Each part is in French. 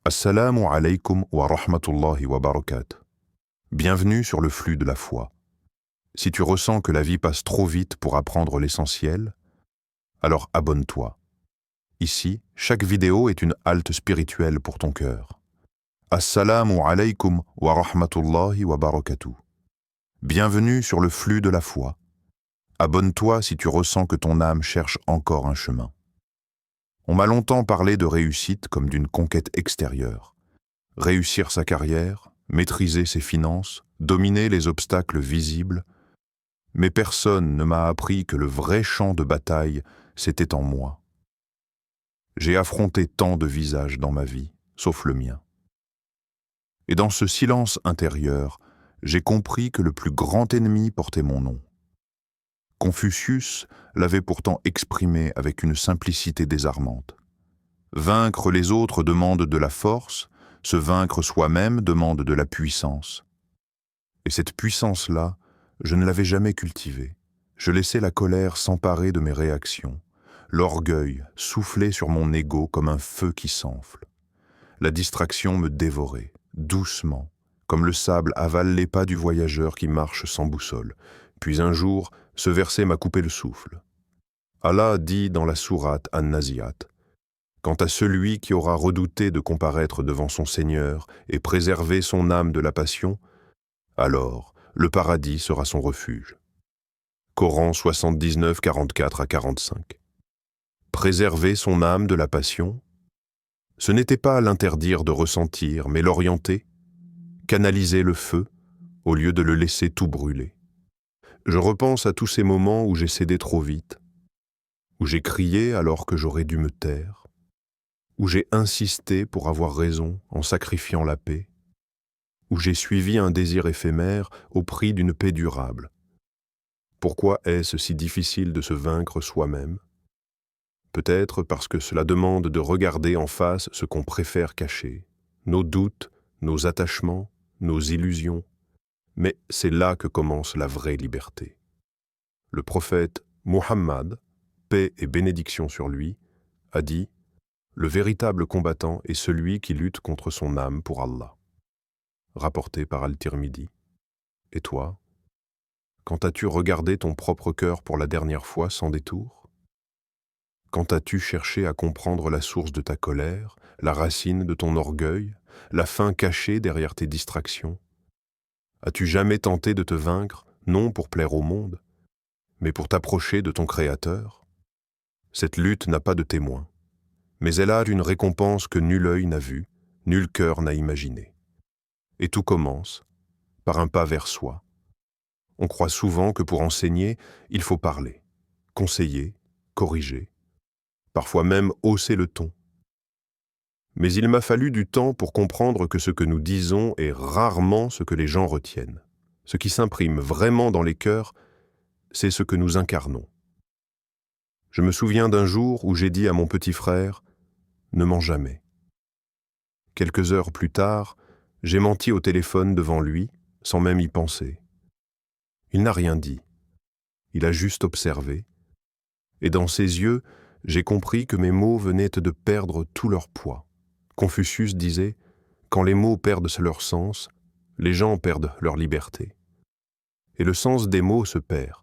Assalamu alaikum wa rahmatullahi wa barakatuh. Bienvenue sur le flux de la foi. Si tu ressens que la vie passe trop vite pour apprendre l'essentiel, alors abonne-toi. Ici, chaque vidéo est une halte spirituelle pour ton cœur. Assalamu alaikum wa rahmatullahi wa barakatuh. Bienvenue sur le flux de la foi. Abonne-toi si tu ressens que ton âme cherche encore un chemin. On m'a longtemps parlé de réussite comme d'une conquête extérieure. Réussir sa carrière, maîtriser ses finances, dominer les obstacles visibles. Mais personne ne m'a appris que le vrai champ de bataille, c'était en moi. J'ai affronté tant de visages dans ma vie, sauf le mien. Et dans ce silence intérieur, j'ai compris que le plus grand ennemi portait mon nom. Confucius l'avait pourtant exprimé avec une simplicité désarmante. Vaincre les autres demande de la force, se vaincre soi-même demande de la puissance. Et cette puissance-là, je ne l'avais jamais cultivée. Je laissais la colère s'emparer de mes réactions, l'orgueil souffler sur mon ego comme un feu qui s'enfle. La distraction me dévorait, doucement, comme le sable avale les pas du voyageur qui marche sans boussole. Puis un jour, ce verset m'a coupé le souffle. Allah dit dans la sourate An-Nazi'at, « Quant à celui qui aura redouté de comparaître devant son Seigneur et préserver son âme de la passion, alors le paradis sera son refuge. » Coran 79, 44 à 45. Préserver son âme de la passion, ce n'était pas l'interdire de ressentir, mais l'orienter, canaliser le feu au lieu de le laisser tout brûler. Je repense à tous ces moments où j'ai cédé trop vite, où j'ai crié alors que j'aurais dû me taire, où j'ai insisté pour avoir raison en sacrifiant la paix, où j'ai suivi un désir éphémère au prix d'une paix durable. Pourquoi est-ce si difficile de se vaincre soi-même? Peut-être parce que cela demande de regarder en face ce qu'on préfère cacher, nos doutes, nos attachements, nos illusions. Mais c'est là que commence la vraie liberté. Le prophète Muhammad, paix et bénédiction sur lui, a dit « Le véritable combattant est celui qui lutte contre son âme pour Allah. » Rapporté par Al-Tirmidhi. Et toi, quand as-tu regardé ton propre cœur pour la dernière fois sans détour? Quand as-tu cherché à comprendre la source de ta colère, la racine de ton orgueil, la fin cachée derrière tes distractions? As-tu jamais tenté de te vaincre, non pour plaire au monde, mais pour t'approcher de ton Créateur? Cette lutte n'a pas de témoin, mais elle a une récompense que nul œil n'a vue, nul cœur n'a imaginé. Et tout commence par un pas vers soi. On croit souvent que pour enseigner, il faut parler, conseiller, corriger, parfois même hausser le ton. Mais il m'a fallu du temps pour comprendre que ce que nous disons est rarement ce que les gens retiennent. Ce qui s'imprime vraiment dans les cœurs, c'est ce que nous incarnons. Je me souviens d'un jour où j'ai dit à mon petit frère « Ne mens jamais ». Quelques heures plus tard, j'ai menti au téléphone devant lui, sans même y penser. Il n'a rien dit. Il a juste observé. Et dans ses yeux, j'ai compris que mes mots venaient de perdre tout leur poids. Confucius disait « Quand les mots perdent leur sens, les gens perdent leur liberté. » Et le sens des mots se perd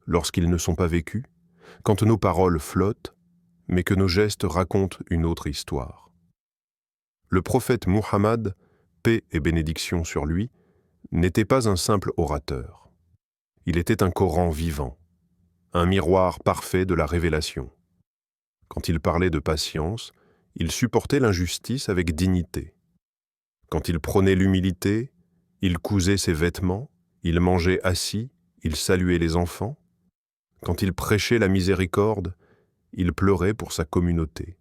lorsqu'ils ne sont pas vécus, quand nos paroles flottent, mais que nos gestes racontent une autre histoire. Le prophète Muhammad, paix et bénédiction sur lui, n'était pas un simple orateur. Il était un Coran vivant, un miroir parfait de la révélation. Quand il parlait de patience, il supportait l'injustice avec dignité. Quand il prônait l'humilité, il cousait ses vêtements, il mangeait assis, il saluait les enfants. Quand il prêchait la miséricorde, il pleurait pour sa communauté.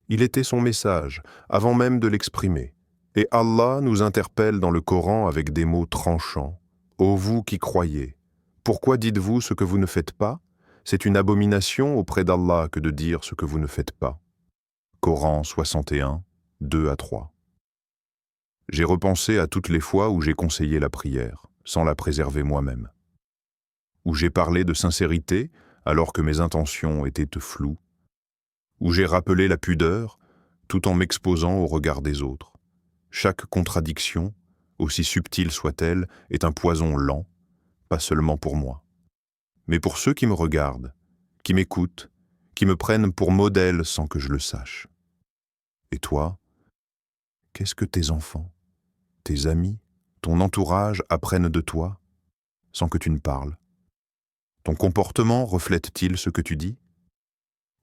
Il était son message, avant même de l'exprimer. Et Allah nous interpelle dans le Coran avec des mots tranchants. « Ô vous qui croyez, pourquoi dites-vous ce que vous ne faites pas? C'est une abomination auprès d'Allah que de dire ce que vous ne faites pas. » Coran 61, 2 à 3. J'ai repensé à toutes les fois où j'ai conseillé la prière, sans la préserver moi-même. Où j'ai parlé de sincérité, alors que mes intentions étaient floues. Où j'ai rappelé la pudeur, tout en m'exposant au regard des autres. Chaque contradiction, aussi subtile soit-elle, est un poison lent, pas seulement pour moi, mais pour ceux qui me regardent, qui m'écoutent, qui me prennent pour modèle sans que je le sache. Et toi, qu'est-ce que tes enfants, tes amis, ton entourage apprennent de toi, sans que tu ne parles? Ton comportement reflète-t-il ce que tu dis?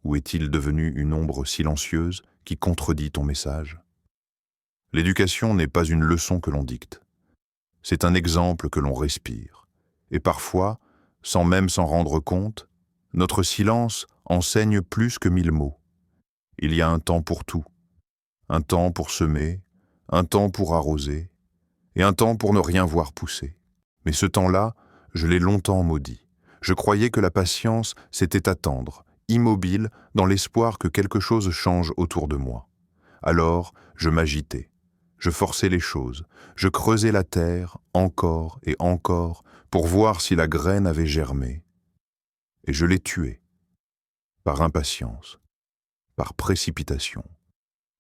Ou est-il devenu une ombre silencieuse qui contredit ton message? L'éducation n'est pas une leçon que l'on dicte. C'est un exemple que l'on respire. Et parfois, sans même s'en rendre compte, notre silence enseigne plus que 1000 mots. Il y a un temps pour tout. Un temps pour semer, un temps pour arroser, et un temps pour ne rien voir pousser. Mais ce temps-là, je l'ai longtemps maudit. Je croyais que la patience, c'était attendre, immobile, dans l'espoir que quelque chose change autour de moi. Alors, je m'agitais. Je forçais les choses. Je creusais la terre, encore et encore, pour voir si la graine avait germé. Et je l'ai tuée. Par impatience, par précipitation,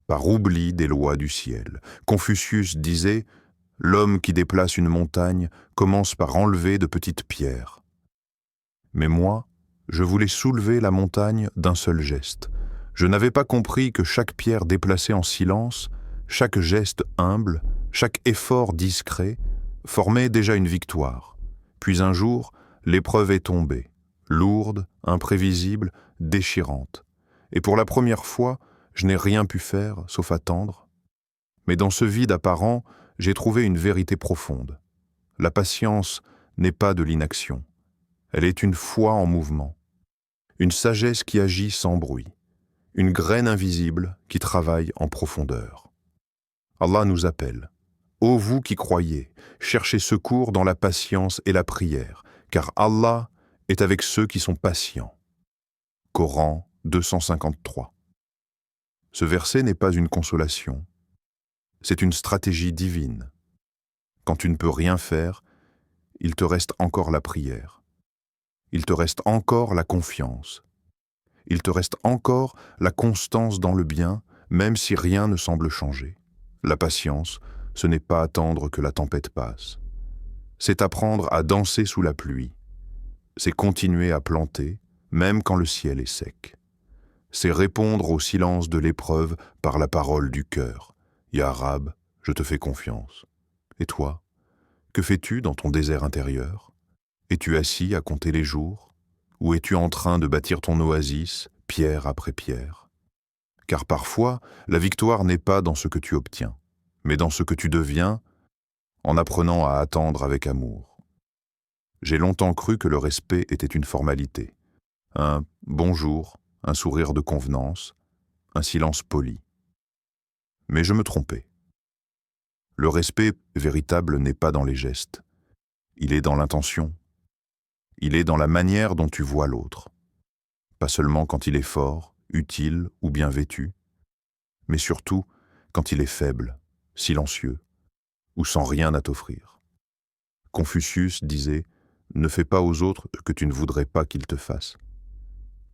par oubli des lois du ciel. Confucius disait « L'homme qui déplace une montagne commence par enlever de petites pierres. » Mais moi, je voulais soulever la montagne d'un seul geste. Je n'avais pas compris que chaque pierre déplacée en silence, chaque geste humble, chaque effort discret, formait déjà une victoire. Puis un jour, l'épreuve est tombée, lourde, imprévisible, déchirante. Et pour la première fois, je n'ai rien pu faire, sauf attendre. Mais dans ce vide apparent, j'ai trouvé une vérité profonde. La patience n'est pas de l'inaction. Elle est une foi en mouvement, une sagesse qui agit sans bruit, une graine invisible qui travaille en profondeur. Allah nous appelle. Ô vous qui croyez, cherchez secours dans la patience et la prière, car Allah est avec ceux qui sont patients. Coran 253. Ce verset n'est pas une consolation, c'est une stratégie divine. Quand tu ne peux rien faire, il te reste encore la prière. Il te reste encore la confiance. Il te reste encore la constance dans le bien, même si rien ne semble changer. La patience, ce n'est pas attendre que la tempête passe. C'est apprendre à danser sous la pluie. C'est continuer à planter, même quand le ciel est sec. C'est répondre au silence de l'épreuve par la parole du cœur. Ya Rab, je te fais confiance. Et toi, que fais-tu dans ton désert intérieur ? Es-tu assis à compter les jours? Ou es-tu en train de bâtir ton oasis, pierre après pierre? Car parfois, la victoire n'est pas dans ce que tu obtiens, mais dans ce que tu deviens en apprenant à attendre avec amour. J'ai longtemps cru que le respect était une formalité. Un bonjour, un sourire de convenance, un silence poli. Mais je me trompais. Le respect véritable n'est pas dans les gestes. Il est dans l'intention. Il est dans la manière dont tu vois l'autre. Pas seulement quand il est fort, utile ou bien vêtu, mais surtout quand il est faible, silencieux, ou sans rien à t'offrir. Confucius disait « Ne fais pas aux autres ce que tu ne voudrais pas qu'ils te fassent ».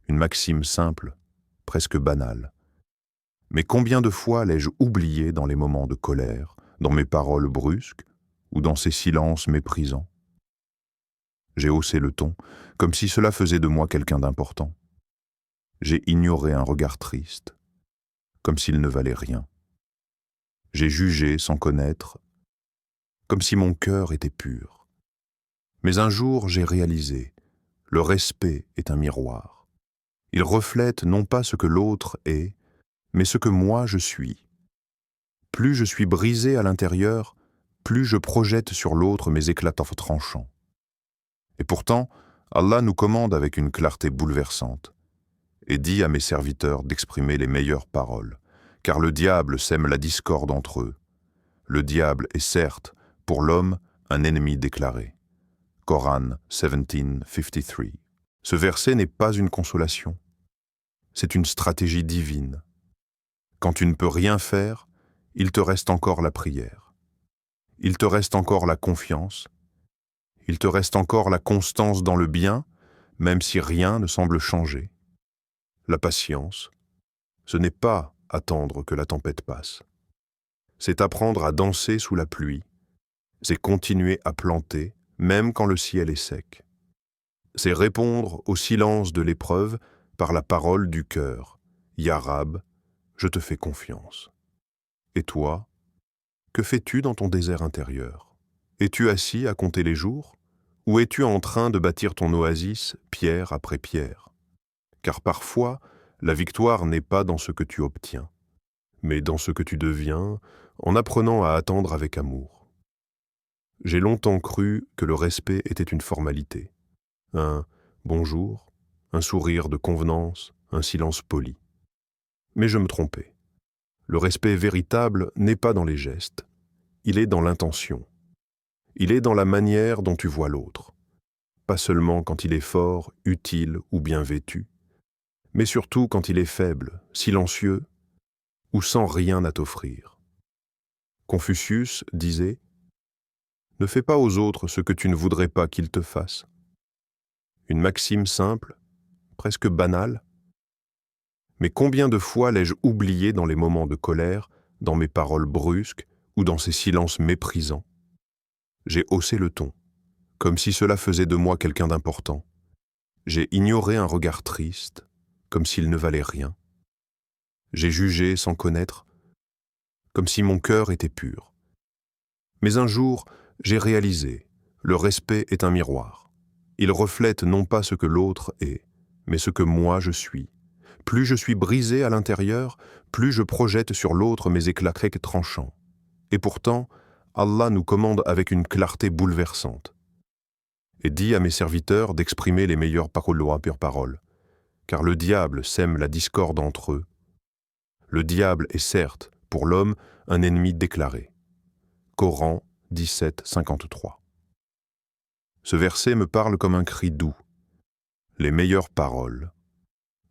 Une maxime simple, presque banale. Mais combien de fois l'ai-je oublié dans les moments de colère, dans mes paroles brusques ou dans ces silences méprisants? J'ai haussé le ton, comme si cela faisait de moi quelqu'un d'important. J'ai ignoré un regard triste, comme s'il ne valait rien. J'ai jugé sans connaître, comme si mon cœur était pur. Mais un jour, j'ai réalisé, le respect est un miroir. Il reflète non pas ce que l'autre est, mais ce que moi je suis. Plus je suis brisé à l'intérieur, plus je projette sur l'autre mes éclatants tranchants. Et pourtant, Allah nous commande avec une clarté bouleversante et dit à mes serviteurs d'exprimer les meilleures paroles, car le diable sème la discorde entre eux. Le diable est certes, pour l'homme, un ennemi déclaré. Coran 17:53. Ce verset n'est pas une consolation, c'est une stratégie divine. Quand tu ne peux rien faire, il te reste encore la prière. Il te reste encore la confiance. Il te reste encore la constance dans le bien, même si rien ne semble changer. La patience, ce n'est pas attendre que la tempête passe. C'est apprendre à danser sous la pluie. C'est continuer à planter, même quand le ciel est sec. C'est répondre au silence de l'épreuve par la parole du cœur. Ya Rab, je te fais confiance. Et toi, que fais-tu dans ton désert intérieur? Es-tu assis à compter les jours? Ou es-tu en train de bâtir ton oasis pierre après pierre? Car parfois, la victoire n'est pas dans ce que tu obtiens, mais dans ce que tu deviens en apprenant à attendre avec amour. J'ai longtemps cru que le respect était une formalité. Un bonjour, un sourire de convenance, un silence poli. Mais je me trompais. Le respect véritable n'est pas dans les gestes, il est dans l'intention. Il est dans la manière dont tu vois l'autre. Pas seulement quand il est fort, utile ou bien vêtu, mais surtout quand il est faible, silencieux ou sans rien à t'offrir. Confucius disait « Ne fais pas aux autres ce que tu ne voudrais pas qu'ils te fassent ». Une maxime simple, presque banale. Mais combien de fois l'ai-je oublié dans les moments de colère, dans mes paroles brusques ou dans ces silences méprisants? J'ai haussé le ton, comme si cela faisait de moi quelqu'un d'important. J'ai ignoré un regard triste, comme s'il ne valait rien. J'ai jugé sans connaître, comme si mon cœur était pur. Mais un jour, j'ai réalisé, le respect est un miroir. Il reflète non pas ce que l'autre est, mais ce que moi je suis. Plus je suis brisé à l'intérieur, plus je projette sur l'autre mes éclats tranchants. Et pourtant, Allah nous commande avec une clarté bouleversante. Et dit à mes serviteurs d'exprimer les meilleures pure paroles, car le diable sème la discorde entre eux. Le diable est certes, pour l'homme, un ennemi déclaré. Coran 17, 53. Ce verset me parle comme un cri doux. Les meilleures paroles,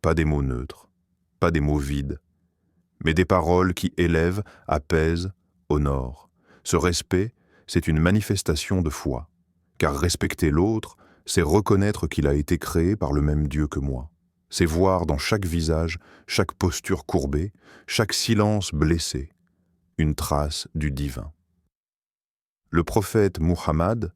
pas des mots neutres, pas des mots vides, mais des paroles qui élèvent, apaisent, honorent. Ce respect, c'est une manifestation de foi, car respecter l'autre, c'est reconnaître qu'il a été créé par le même Dieu que moi. C'est voir dans chaque visage, chaque posture courbée, chaque silence blessé, une trace du divin. Le prophète Muhammad,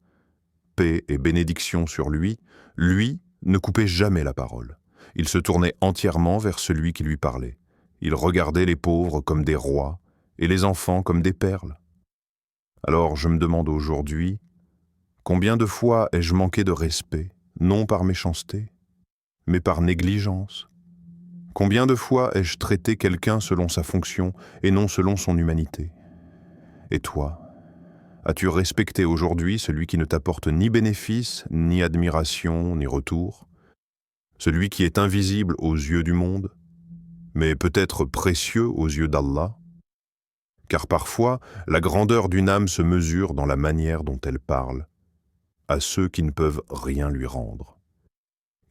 paix et bénédiction sur lui, ne coupait jamais la parole. Il se tournait entièrement vers celui qui lui parlait. Il regardait les pauvres comme des rois et les enfants comme des perles. Alors je me demande aujourd'hui, combien de fois ai-je manqué de respect, non par méchanceté, mais par négligence? Combien de fois ai-je traité quelqu'un selon sa fonction et non selon son humanité? Et toi, as-tu respecté aujourd'hui celui qui ne t'apporte ni bénéfice, ni admiration, ni retour? Celui qui est invisible aux yeux du monde, mais peut-être précieux aux yeux d'Allah? Car parfois, la grandeur d'une âme se mesure dans la manière dont elle parle, à ceux qui ne peuvent rien lui rendre.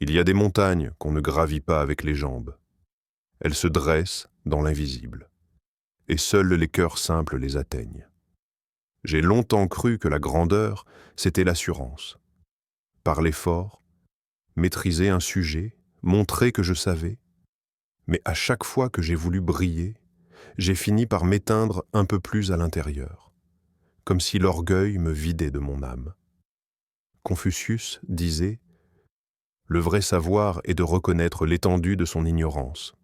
Il y a des montagnes qu'on ne gravit pas avec les jambes. Elles se dressent dans l'invisible, et seuls les cœurs simples les atteignent. J'ai longtemps cru que la grandeur, c'était l'assurance. Parler fort, maîtriser un sujet, montrer que je savais. Mais à chaque fois que j'ai voulu briller, j'ai fini par m'éteindre un peu plus à l'intérieur, comme si l'orgueil me vidait de mon âme. Confucius disait « Le vrai savoir est de reconnaître l'étendue de son ignorance. »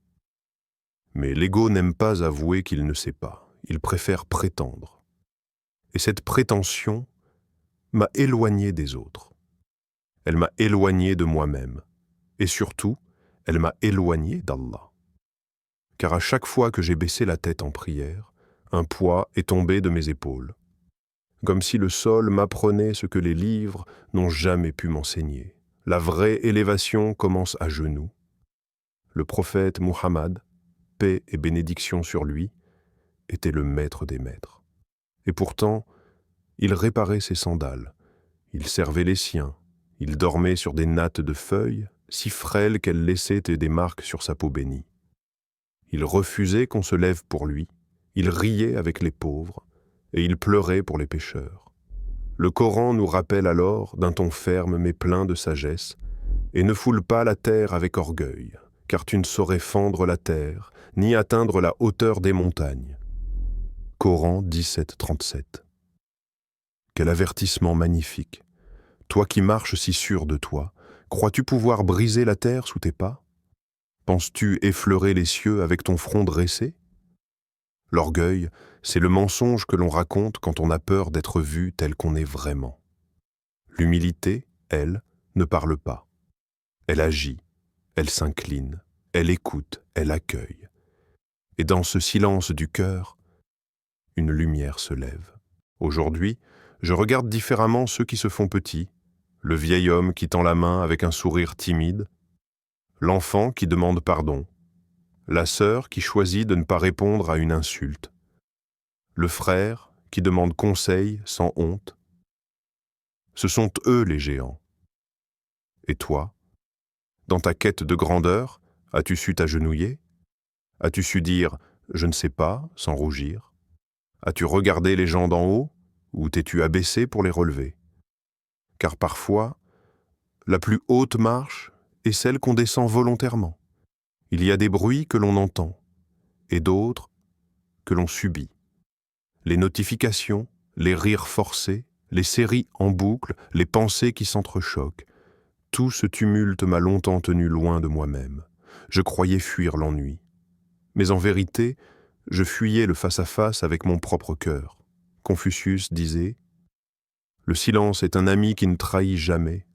Mais l'ego n'aime pas avouer qu'il ne sait pas, il préfère prétendre. Et cette prétention m'a éloigné des autres. Elle m'a éloigné de moi-même. Et surtout, elle m'a éloigné d'Allah. Car à chaque fois que j'ai baissé la tête en prière, un poids est tombé de mes épaules, comme si le sol m'apprenait ce que les livres n'ont jamais pu m'enseigner. La vraie élévation commence à genoux. Le prophète Muhammad, paix et bénédiction sur lui, était le maître des maîtres. Et pourtant, il réparait ses sandales, il servait les siens, il dormait sur des nattes de feuilles, si frêles qu'elles laissaient des marques sur sa peau bénie. Il refusait qu'on se lève pour lui, il riait avec les pauvres, et il pleurait pour les pécheurs. Le Coran nous rappelle alors, d'un ton ferme mais plein de sagesse, « Et ne foule pas la terre avec orgueil, car tu ne saurais fendre la terre, ni atteindre la hauteur des montagnes. Coran 17:37. Quel avertissement magnifique! Toi qui marches si sûr de toi, crois-tu pouvoir briser la terre sous tes pas? Penses-tu effleurer les cieux avec ton front dressé? L'orgueil, c'est le mensonge que l'on raconte quand on a peur d'être vu tel qu'on est vraiment. L'humilité, elle, ne parle pas. Elle agit, elle s'incline, elle écoute, elle accueille. Et dans ce silence du cœur, une lumière se lève. Aujourd'hui, je regarde différemment ceux qui se font petits, le vieil homme qui tend la main avec un sourire timide, l'enfant qui demande pardon, la sœur qui choisit de ne pas répondre à une insulte, le frère qui demande conseil sans honte. Ce sont eux les géants. Et toi, dans ta quête de grandeur, as-tu su t'agenouiller? As-tu su dire « je ne sais pas » sans rougir? As-tu regardé les gens d'en haut ou t'es-tu abaissé pour les relever? Car parfois, la plus haute marche est celle qu'on descend volontairement. Il y a des bruits que l'on entend et d'autres que l'on subit. Les notifications, les rires forcés, les séries en boucle, les pensées qui s'entrechoquent. Tout ce tumulte m'a longtemps tenu loin de moi-même. Je croyais fuir l'ennui. Mais en vérité, je fuyais le face-à-face avec mon propre cœur. Confucius disait « Le silence est un ami qui ne trahit jamais ».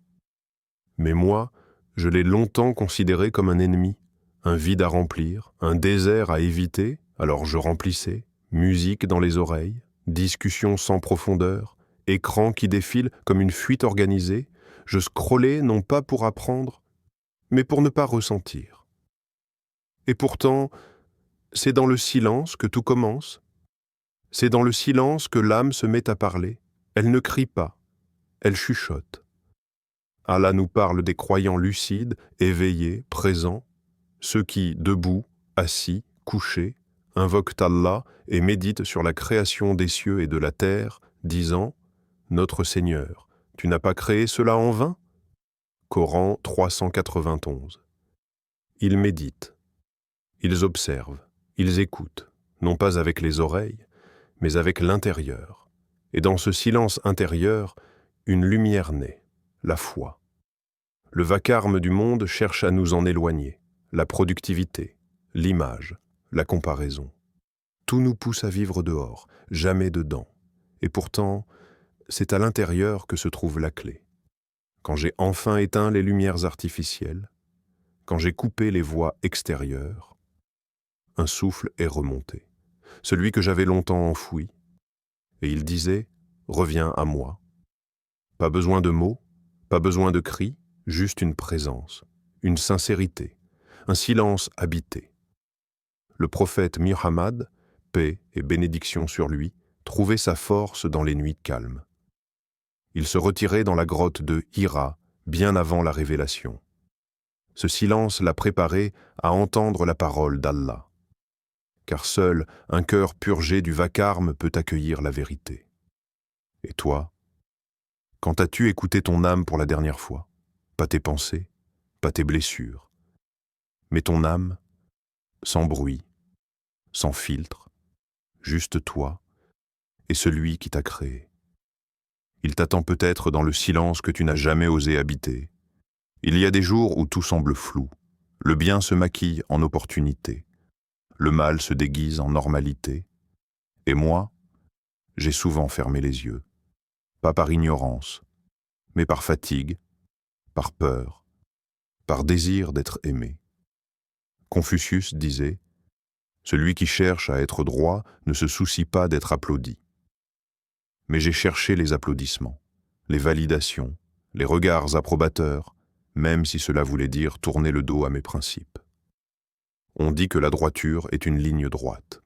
Mais moi, je l'ai longtemps considéré comme un ennemi, un vide à remplir, un désert à éviter, alors je remplissais, musique dans les oreilles, discussions sans profondeur, écran qui défile comme une fuite organisée, je scrollais non pas pour apprendre, mais pour ne pas ressentir. Et pourtant, c'est dans le silence que tout commence. C'est dans le silence que l'âme se met à parler. Elle ne crie pas, elle chuchote. Allah nous parle des croyants lucides, éveillés, présents, ceux qui, debout, assis, couchés, invoquent Allah et méditent sur la création des cieux et de la terre, disant « Notre Seigneur, tu n'as pas créé cela en vain ?» Coran 391. Ils méditent, ils observent, ils écoutent, non pas avec les oreilles, mais avec l'intérieur. Et dans ce silence intérieur, une lumière naît, la foi. Le vacarme du monde cherche à nous en éloigner, la productivité, l'image, la comparaison. Tout nous pousse à vivre dehors, jamais dedans. Et pourtant, c'est à l'intérieur que se trouve la clé. Quand j'ai enfin éteint les lumières artificielles, quand j'ai coupé les voix extérieures, un souffle est remonté, celui que j'avais longtemps enfoui, et il disait « Reviens à moi ». Pas besoin de mots, pas besoin de cris, juste une présence, une sincérité, un silence habité. Le prophète Muhammad, paix et bénédiction sur lui, trouvait sa force dans les nuits calmes. Il se retirait dans la grotte de Hira, bien avant la révélation. Ce silence l'a préparé à entendre la parole d'Allah. Car seul un cœur purgé du vacarme peut accueillir la vérité. Et toi, quand as-tu écouté ton âme pour la dernière fois? Pas tes pensées, pas tes blessures, mais ton âme, sans bruit, sans filtre, juste toi et celui qui t'a créé. Il t'attend peut-être dans le silence que tu n'as jamais osé habiter. Il y a des jours où tout semble flou. Le bien se maquille en opportunité. Le mal se déguise en normalité. Et moi, j'ai souvent fermé les yeux. Pas par ignorance, mais par fatigue, par peur, par désir d'être aimé. Confucius disait « Celui qui cherche à être droit ne se soucie pas d'être applaudi. » Mais j'ai cherché les applaudissements, les validations, les regards approbateurs, même si cela voulait dire tourner le dos à mes principes. On dit que la droiture est une ligne droite.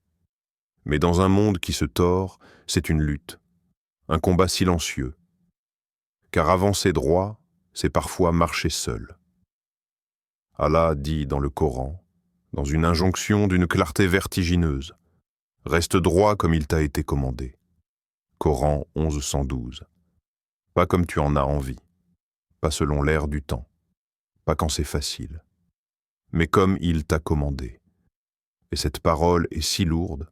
Mais dans un monde qui se tord, c'est une lutte, un combat silencieux. Car avancer droit, c'est parfois marcher seul. Allah dit dans le Coran, dans une injonction d'une clarté vertigineuse, « Reste droit comme il t'a été commandé. » Coran 1112. Pas comme tu en as envie, pas selon l'air du temps, pas quand c'est facile. mais comme il t'a commandé. Et cette parole est si lourde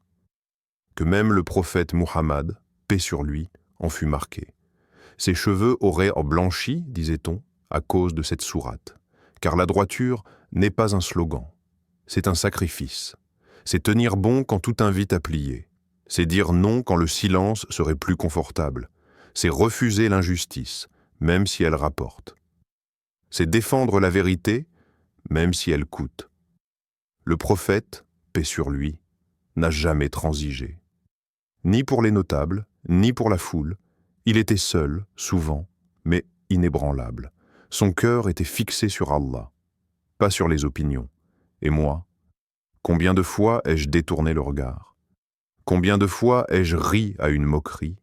que même le prophète Muhammad, paix sur lui, en fut marqué. Ses cheveux auraient blanchi, disait-on, à cause de cette sourate, car la droiture n'est pas un slogan, c'est un sacrifice. C'est tenir bon quand tout invite à plier. C'est dire non quand le silence serait plus confortable. C'est refuser l'injustice, même si elle rapporte. C'est défendre la vérité, même si elle coûte. Le prophète, paix sur lui, n'a jamais transigé. Ni pour les notables, ni pour la foule. Il était seul, souvent, mais inébranlable. Son cœur était fixé sur Allah, pas sur les opinions. Et moi, combien de fois ai-je détourné le regard? Combien de fois ai-je ri à une moquerie?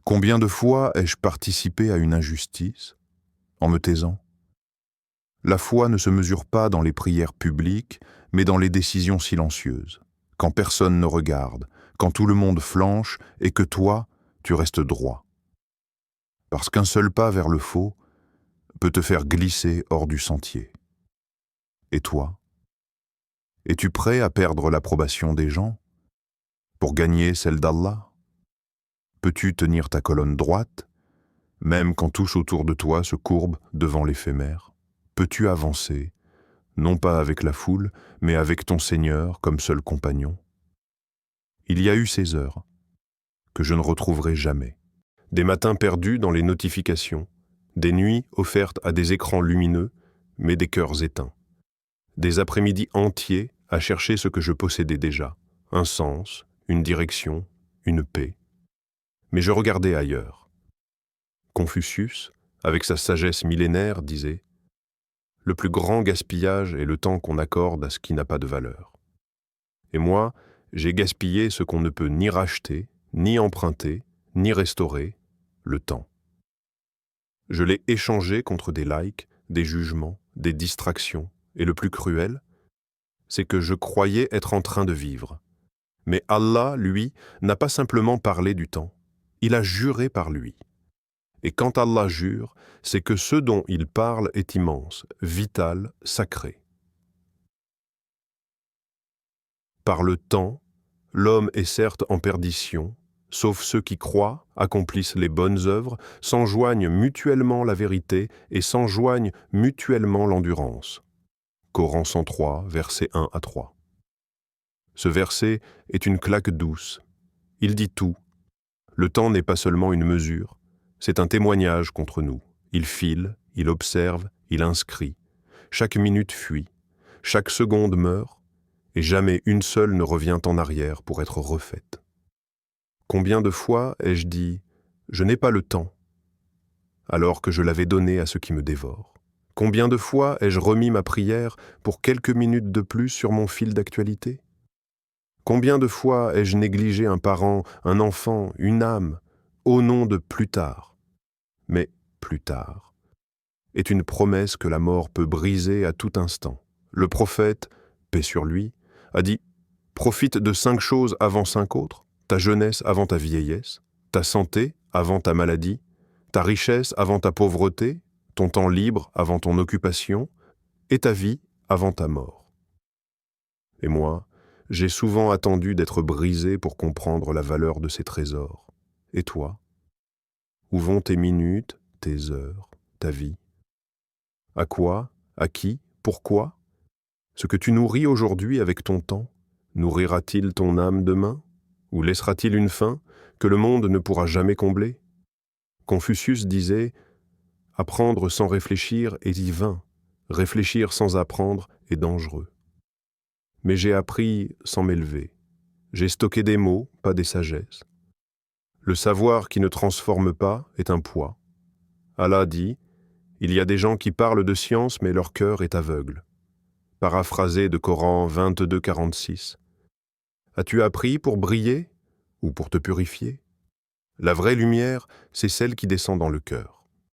Combien de fois ai-je participé à une injustice? En me taisant. La foi ne se mesure pas dans les prières publiques, mais dans les décisions silencieuses, quand personne ne regarde, quand tout le monde flanche et que toi, tu restes droit. Parce qu'un seul pas vers le faux peut te faire glisser hors du sentier. Et toi? Es-tu prêt à perdre l'approbation des gens pour gagner celle d'Allah? Peux-tu tenir ta colonne droite, même quand tous autour de toi se courbent devant l'éphémère? Peux-tu avancer, non pas avec la foule, mais avec ton Seigneur comme seul compagnon? Il y a eu ces heures que je ne retrouverai jamais. Des matins perdus dans les notifications, des nuits offertes à des écrans lumineux, mais des cœurs éteints. Des après-midi entiers à chercher ce que je possédais déjà, un sens, une direction, une paix. Mais je regardais ailleurs. Confucius, avec sa sagesse millénaire, disait « Le plus grand gaspillage est le temps qu'on accorde à ce qui n'a pas de valeur. » Et moi, j'ai gaspillé ce qu'on ne peut ni racheter, ni emprunter, ni restaurer, le temps. Je l'ai échangé contre des likes, des jugements, des distractions, et le plus cruel, c'est que je croyais être en train de vivre. Mais Allah, lui, n'a pas simplement parlé du temps, il a juré par lui. Et quand Allah jure, c'est que ce dont il parle est immense, vital, sacré. Par le temps, l'homme est certes en perdition, sauf ceux qui croient, accomplissent les bonnes œuvres, s'enjoignent mutuellement la vérité et s'enjoignent mutuellement l'endurance. Coran 103, versets 1 à 3. Ce verset est une claque douce. Il dit tout. Le temps n'est pas seulement une mesure, c'est un témoignage contre nous. Il file, il observe, il inscrit. Chaque minute fuit, chaque seconde meurt, et jamais une seule ne revient en arrière pour être refaite. Combien de fois ai-je dit « Je n'ai pas le temps » alors que je l'avais donné à ceux qui me dévorent? Combien de fois ai-je remis ma prière pour quelques minutes de plus sur mon fil d'actualité? Combien de fois ai-je négligé un parent, un enfant, une âme, au nom de plus tard? Mais plus tard est une promesse que la mort peut briser à tout instant. Le prophète, paix sur lui, a dit « Profite de 5 choses avant 5 autres, ta jeunesse avant ta vieillesse, ta santé avant ta maladie, ta richesse avant ta pauvreté, ton temps libre avant ton occupation, et ta vie avant ta mort. » Et moi, j'ai souvent attendu d'être brisé pour comprendre la valeur de ces trésors. Et toi? Où vont tes minutes, tes heures, ta vie? À quoi? À qui? Pourquoi? Ce que tu nourris aujourd'hui avec ton temps, nourrira-t-il ton âme demain? Ou laissera-t-il une faim que le monde ne pourra jamais combler? Confucius disait « Apprendre sans réfléchir est vain, réfléchir sans apprendre est dangereux. » Mais j'ai appris sans m'élever. J'ai stocké des mots, pas des sagesses. Le savoir qui ne transforme pas est un poids. Allah dit « Il y a des gens qui parlent de science, mais leur cœur est aveugle. » Paraphrasé de Coran 22, 46. As-tu appris pour briller ou pour te purifier? La vraie lumière, c'est celle qui descend dans le cœur.